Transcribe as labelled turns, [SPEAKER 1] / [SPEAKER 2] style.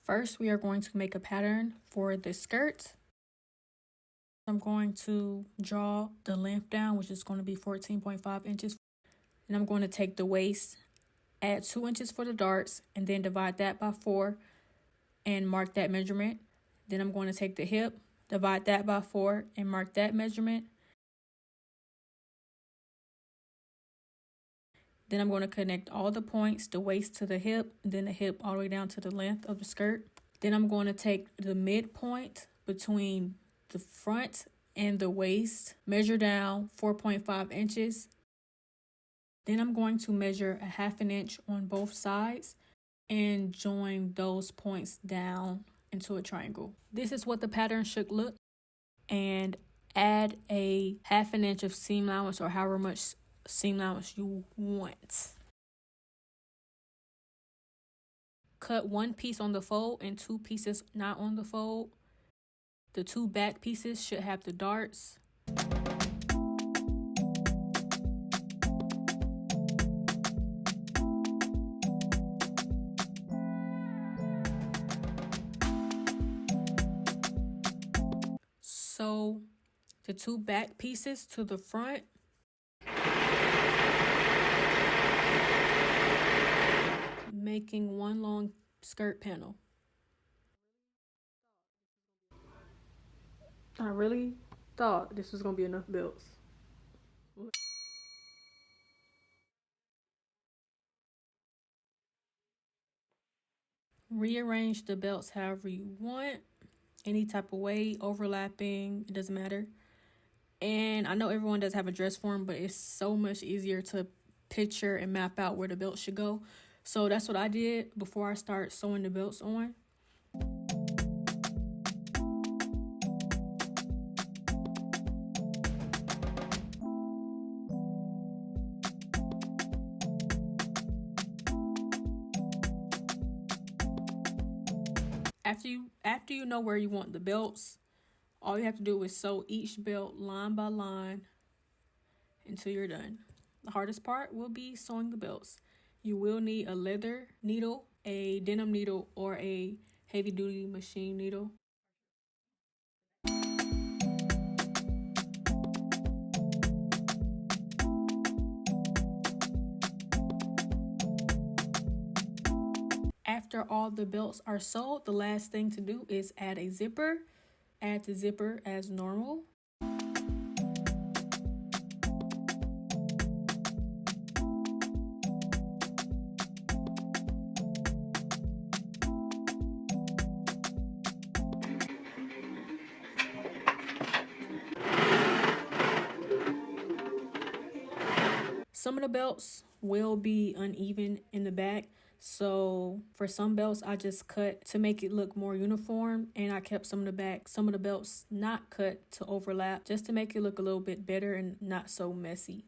[SPEAKER 1] First, we are going to make a pattern for the skirt. I'm going to draw the length down, which is going to be 14.5 inches. And I'm going to take the waist, add 2 inches for the darts, and then divide that by 4 and mark that measurement. Then I'm going to take the hip, divide that by 4 and mark that measurement. Then I'm going to connect all the points, the waist to the hip, then the hip all the way down to the length of the skirt. Then I'm going to take the midpoint between the front and the waist, measure down 4.5 inches. Then I'm going to measure a 1/2 inch on both sides and join those points down into a triangle. This is what the pattern should look. And add a 1/2 inch of seam allowance or however much seam allowance you want. Cut 1 piece on the fold and 2 pieces not on the fold. The 2 back pieces should have the darts. Sew the 2 back pieces to the front. Making 1 long skirt panel. I really thought this was going to be enough belts. Rearrange the belts however you want, any type of way, overlapping, it doesn't matter. And I know everyone does have a dress form, but it's so much easier to picture and map out where the belt should go. So that's what I did before I start sewing the belts on. After you know where you want the belts, all you have to do is sew each belt line by line until you're done. The hardest part will be sewing the belts. You will need a leather needle, a denim needle, or a heavy-duty machine needle. After all the belts are sewed, the last thing to do is add a zipper. Add the zipper as normal. Some of the belts will be uneven in the back. So for some belts, I just cut to make it look more uniform, and I kept some of the belts not cut to overlap just to make it look a little bit better and not so messy.